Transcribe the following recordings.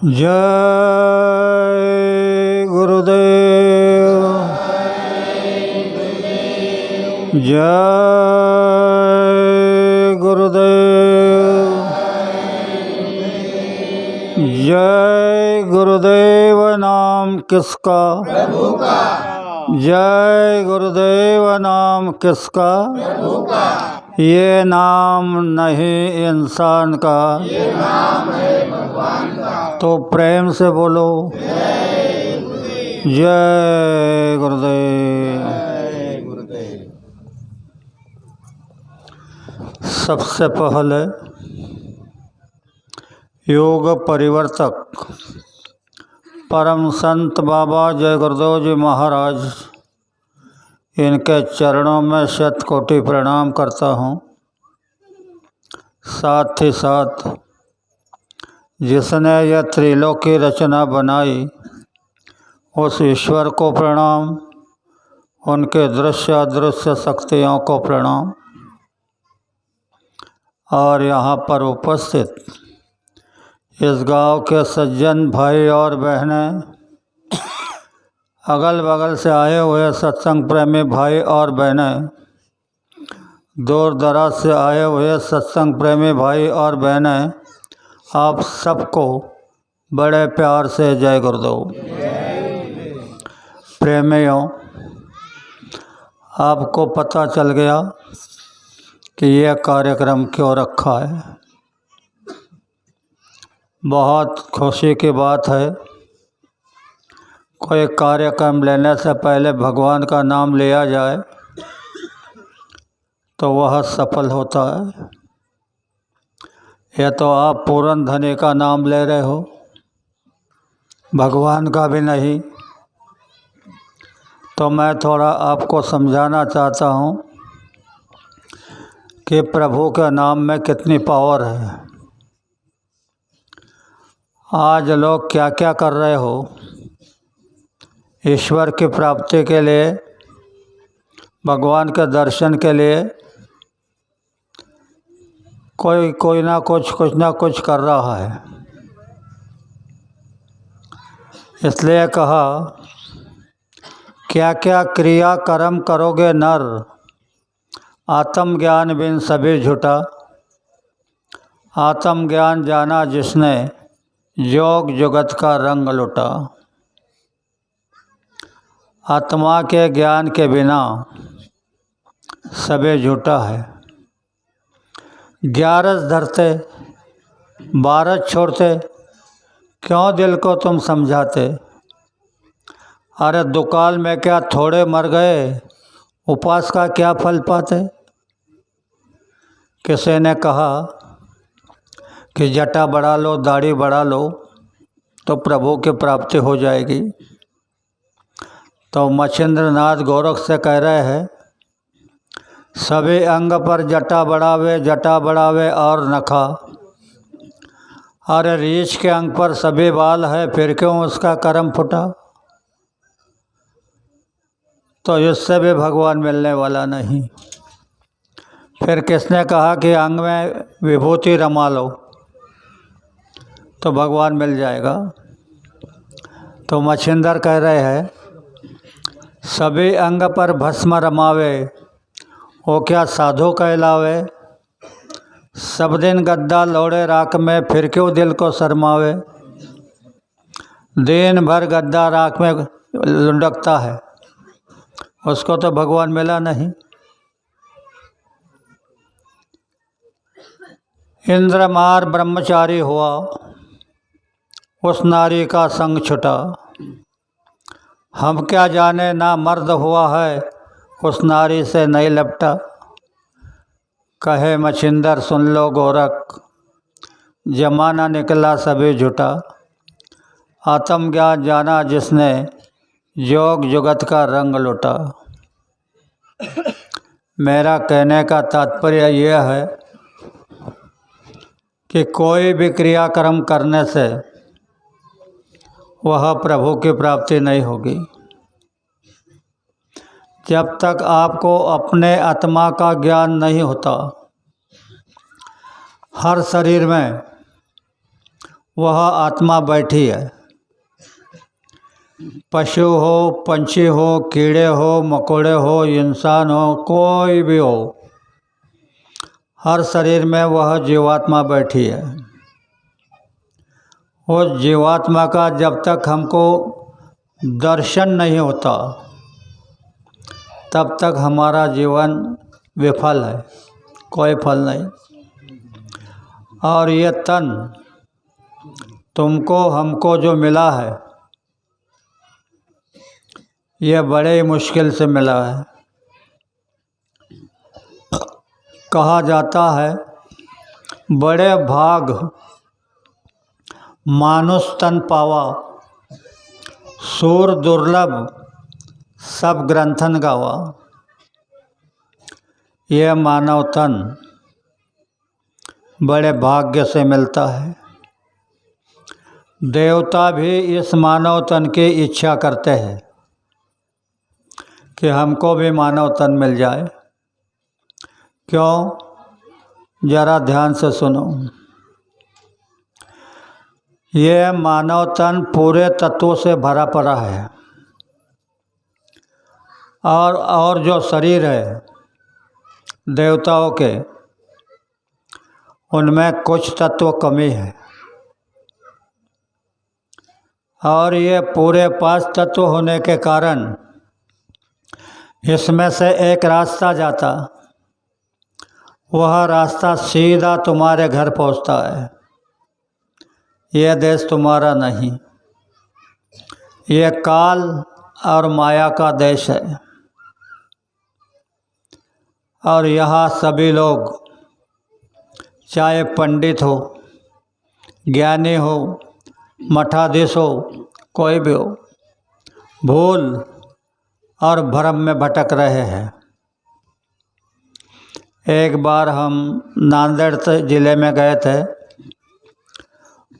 जय गुरुदेव, जय गुरुदेव, जय गुरुदेव। नाम किसका? प्रभु का। जय गुरुदेव। नाम किसका? प्रभु का। ये नाम नहीं इंसान का, ये नाम है भगवान का। तो प्रेम से बोलो जय गुरुदेव। जय गुरुदेव। जय गुरुदेव। सबसे पहले योग परिवर्तक परम संत बाबा जय गुरुदेव जी महाराज, इनके चरणों में शतकोटि प्रणाम करता हूँ। साथ ही साथ जिसने यह त्रिलोक की रचना बनाई उस ईश्वर को प्रणाम, उनके दृश्य अदृश्य शक्तियों को प्रणाम, और यहाँ पर उपस्थित इस गांव के सज्जन भाई और बहनें, अगल बगल से आए हुए सत्संग प्रेमी भाई और बहनें, दूर दराज से आए हुए सत्संग प्रेमी भाई और बहनें, आप सबको बड़े प्यार से जय गुरुदेव। प्रेमियों, आपको पता चल गया कि यह कार्यक्रम क्यों रखा है। बहुत खुशी की बात है, कोई कार्यक्रम लेने से पहले भगवान का नाम लिया जाए तो वह सफल होता है। यह तो आप पूरन धनी का नाम ले रहे हो, भगवान का भी नहीं। तो मैं थोड़ा आपको समझाना चाहता हूँ कि प्रभु के नाम में कितनी पावर है। आज लोग क्या क्या कर रहे हो ईश्वर की प्राप्ति के लिए, भगवान के दर्शन के लिए, कोई ना कुछ कर रहा है। इसलिए कहा, क्या क्या क्रिया कर्म करोगे नर, आत्मज्ञान बिन सभी झूठा। आत्मज्ञान जाना जिसने, योग जुगत का रंग लुटा। आत्मा के ज्ञान के बिना सभी झूठा है। 11 धरते 12 छोड़ते, क्यों दिल को तुम समझाते। अरे दुकाल में क्या थोड़े मर गए, उपवास का क्या फल पाते। किसी ने कहा कि जटा बढ़ा लो, दाढ़ी बढ़ा लो तो प्रभु की प्राप्ति हो जाएगी। तो मच्छिंद्र नाथ गोरख से कह रहे हैं, सभी अंग पर जटा बढ़ावे और नखा। अरे रीछ के अंग पर सभी बाल है, फिर क्यों उसका कर्म फुटा। तो इससे भी भगवान मिलने वाला नहीं। फिर किसने कहा कि अंग में विभूति रमा लो तो भगवान मिल जाएगा। तो मच्छिंदर कह रहे हैं, सभी अंग पर भस्म रमावे, वो क्या साधु कहलावे। सब दिन गद्दा लौड़े राख में, फिर क्यों दिल को शरमावे। दिन भर गद्दा राख में लुढ़कता है, उसको तो भगवान मिला नहीं। इंद्रमार ब्रह्मचारी हुआ, उस नारी का संग छुटा। हम क्या जाने ना मर्द हुआ है, उस नारी से नहीं लपटा। कहे मछिंदर सुन लो गोरख, जमाना निकला सभी झूठा। आत्मज्ञान जाना जिसने, योग जुगत का रंग लुटा। मेरा कहने का तात्पर्य यह है कि कोई भी क्रियाक्रम करने से वह प्रभु की प्राप्ति नहीं होगी जब तक आपको अपने आत्मा का ज्ञान नहीं होता। हर शरीर में वह आत्मा बैठी है। पशु हो, पंछी हो, कीड़े हो, मकोड़े हो, इंसान हो, कोई भी हो, हर शरीर में वह जीवात्मा बैठी है। उस जीवात्मा का जब तक हमको दर्शन नहीं होता तब तक हमारा जीवन विफल है, कोई फल नहीं। और ये तन तुमको हमको जो मिला है, ये बड़े ही मुश्किल से मिला है। कहा जाता है बड़े भाग मानुष तन पावा, सूर दुर्लभ सब ग्रंथन गावा। यह मानव तन बड़े भाग्य से मिलता है। देवता भी इस मानव तन की इच्छा करते हैं कि हमको भी मानव तन मिल जाए। क्यों? जरा ध्यान से सुनो। ये मानव तन पूरे तत्वों से भरा पड़ा है और जो शरीर है देवताओं के, उनमें कुछ तत्व कमी है। और ये पूरे 5 तत्व होने के कारण इसमें से एक रास्ता जाता, वह रास्ता सीधा तुम्हारे घर पहुंचता है। यह देश तुम्हारा नहीं, यह काल और माया का देश है। और यहाँ सभी लोग, चाहे पंडित हो, ज्ञानी हो, मठाधीश हो, कोई भी हो, भूल और भ्रम में भटक रहे हैं। एक बार हम नांदेड़ ज़िले में गए थे।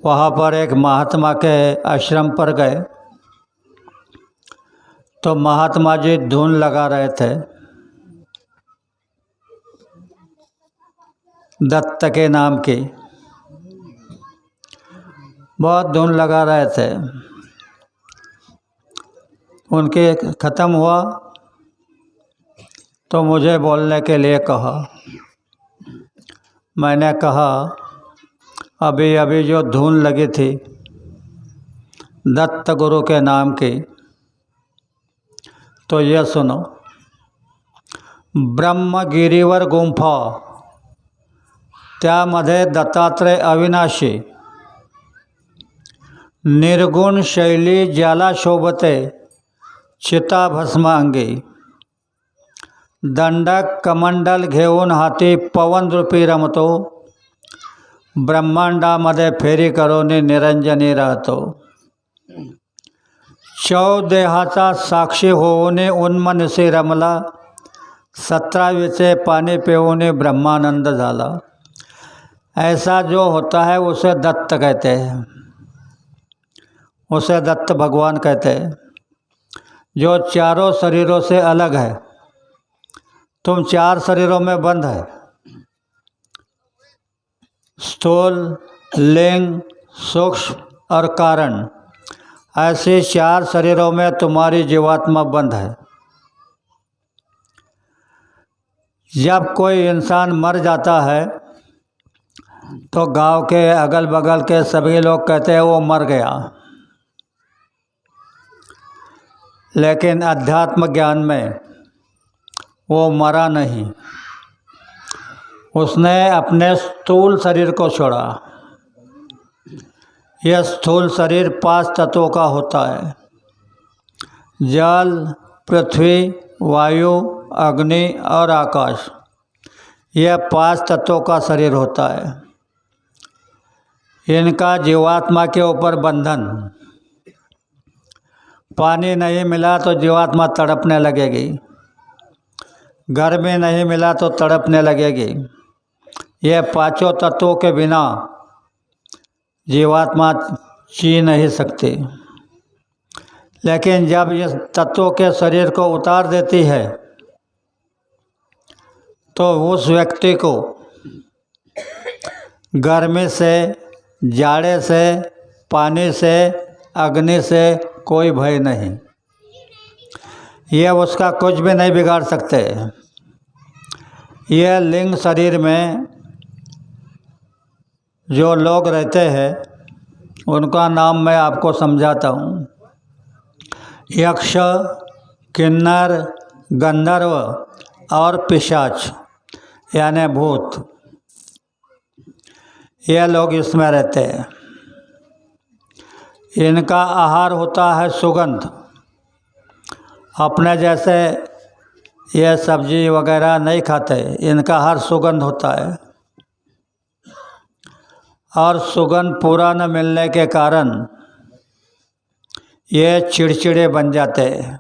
वहाँ पर एक महात्मा के आश्रम पर गए तो महात्मा जी धुन लगा रहे थे, दत्त के नाम की बहुत धुन लगा रहे थे। उनके ख़त्म हुआ तो मुझे बोलने के लिए कहा। मैंने कहा अभी अभी जो धुन लगी थी दत्त गुरु के नाम की, तो यह सुनो। ब्रह्मगिरीवर गुंफा त्यामध्ये दत्तात्रय अविनाशी, निर्गुण शैली ज्याला शोभते चिता भस्मांगी, दंडक कमंडल घेऊन हाती पवन रूपी रमतो, ब्रह्मांडामध्ये फेरी करोनी निरंजनी राहतो, चौदेहाचा साक्षी होऊने उन्मनसी रमला, 17वीचे पानी पिऊने ब्रह्मानंद झाला। ऐसा जो होता है उसे दत्त कहते हैं, उसे दत्त भगवान कहते हैं, जो चारों शरीरों से अलग है। तुम 4 शरीरों में बंद है, स्थूल, लिंग, सूक्ष्म और कारण। ऐसे 4 शरीरों में तुम्हारी जीवात्मा बंद है। जब कोई इंसान मर जाता है तो गांव के अगल बगल के सभी लोग कहते हैं वो मर गया, लेकिन अध्यात्म ज्ञान में वो मरा नहीं, उसने अपने स्थूल शरीर को छोड़ा। यह स्थूल शरीर 5 तत्वों का होता है, जल, पृथ्वी, वायु, अग्नि और आकाश। यह 5 तत्वों का शरीर होता है। इनका जीवात्मा के ऊपर बंधन। पानी नहीं मिला तो जीवात्मा तड़पने लगेगी, गर्मी नहीं मिला तो तड़पने लगेगी। यह 5 तत्वों के बिना जीवात्मा जी नहीं सकती। लेकिन जब इस तत्वों के शरीर को उतार देती है तो उस व्यक्ति को गर्मी से, जाड़े से, पानी से, अग्नि से कोई भय नहीं। यह उसका कुछ भी नहीं बिगाड़ सकते। यह लिंग शरीर में जो लोग रहते हैं उनका नाम मैं आपको समझाता हूँ। यक्ष, किन्नर, गंधर्व और पिशाच यानी भूत, यह लोग इसमें रहते हैं। इनका आहार होता है सुगंध। अपने जैसे यह सब्जी वगैरह नहीं खाते, इनका हर सुगंध होता है। और सुगंध पूरा न मिलने के कारण ये चिड़चिड़े बन जाते हैं,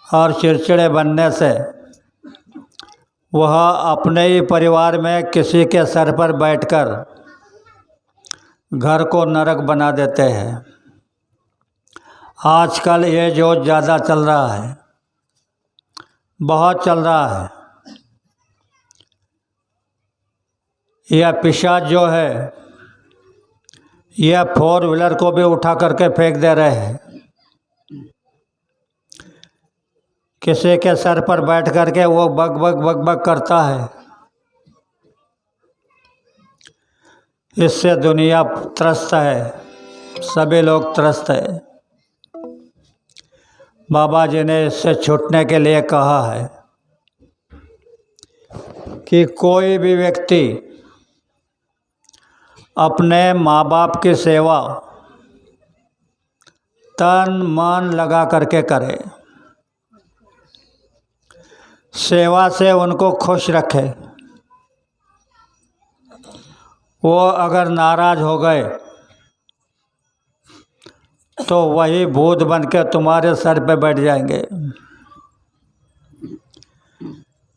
और चिड़चिड़े बनने से वह अपने ही परिवार में किसी के सर पर बैठकर घर को नरक बना देते हैं। आजकल ये जो ज़्यादा चल रहा है, बहुत चल रहा है। यह पिशाच जो है यह 4 व्हीलर को भी उठा करके फेंक दे रहे हैं। किसी के सर पर बैठ करके वो बग बग बग बग करता है। इससे दुनिया त्रस्त है, सभी लोग त्रस्त है। बाबा जी ने इससे छूटने के लिए कहा है कि कोई भी व्यक्ति अपने माँ बाप की सेवा तन मन लगा करके करे, सेवा से उनको खुश रखे। वो अगर नाराज हो गए तो वही भूत बन के तुम्हारे सर पे बैठ जाएंगे।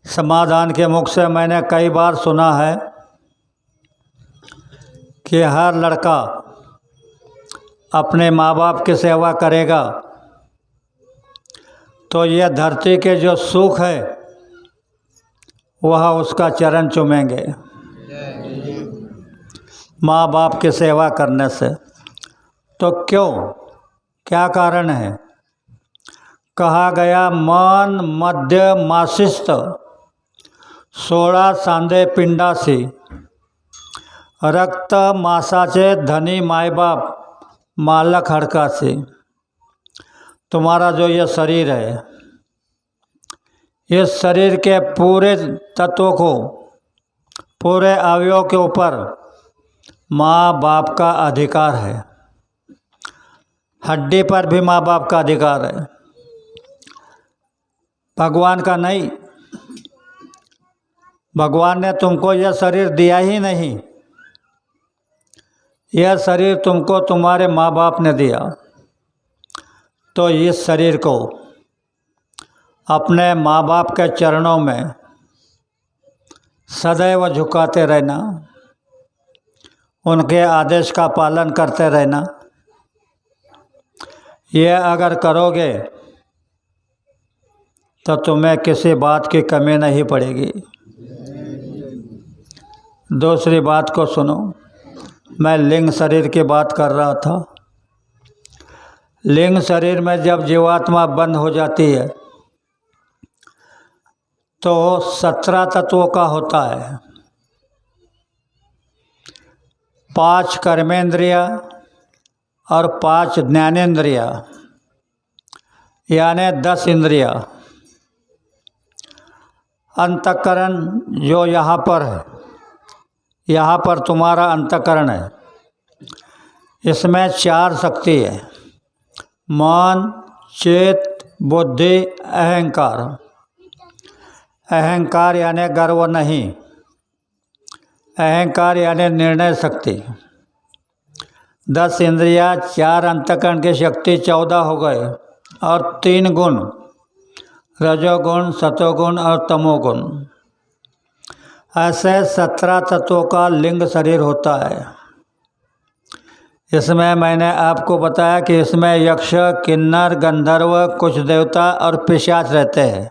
समाधान के मुख से मैंने कई बार सुना है कि हर लड़का अपने माँ बाप की सेवा करेगा तो यह धरती के जो सुख है वह उसका चरण चूमेंगे माँ बाप की सेवा करने से। तो क्यों, क्या कारण है? कहा गया मन मध्य मासिस्त 16 सांधे पिंडासी, रक्त मासाचे धनी माय बाप मालक हड़कासी। तुम्हारा जो ये शरीर है, इस शरीर के पूरे तत्वों को, पूरे अवयवों के ऊपर माँ बाप का अधिकार है। हड्डी पर भी माँ बाप का अधिकार है, भगवान का नहीं। भगवान ने तुमको यह शरीर दिया ही नहीं, यह शरीर तुमको तुम्हारे माँ बाप ने दिया। तो इस शरीर को अपने माँ बाप के चरणों में सदैव झुकाते रहना, उनके आदेश का पालन करते रहना। यह अगर करोगे तो तुम्हें किसी बात की कमी नहीं पड़ेगी। दूसरी बात को सुनो, मैं लिंग शरीर की बात कर रहा था। लिंग शरीर में जब जीवात्मा बंद हो जाती है तो 17 तत्वों का होता है। 5 कर्मेंद्रिय और 5 ज्ञानेंद्रिय, यानी 10 इंद्रिया। अंतःकरण जो यहाँ पर है, यहाँ पर तुम्हारा अंतःकरण है, इसमें 4 शक्ति है: मन, चित्त, बुद्धि, अहंकार। अहंकार यानी गर्व नहीं, अहंकार यानी निर्णय शक्ति। 10 इंद्रिया, 4 अंतःकरण की शक्ति 14 हो गए, और 3 गुण, रजोगुण, सतोगुण और तमोगुण। ऐसे 17 तत्वों का लिंग शरीर होता है। इसमें मैंने आपको बताया कि इसमें यक्ष, किन्नर, गंधर्व, कुछ देवता और पिशाच रहते हैं।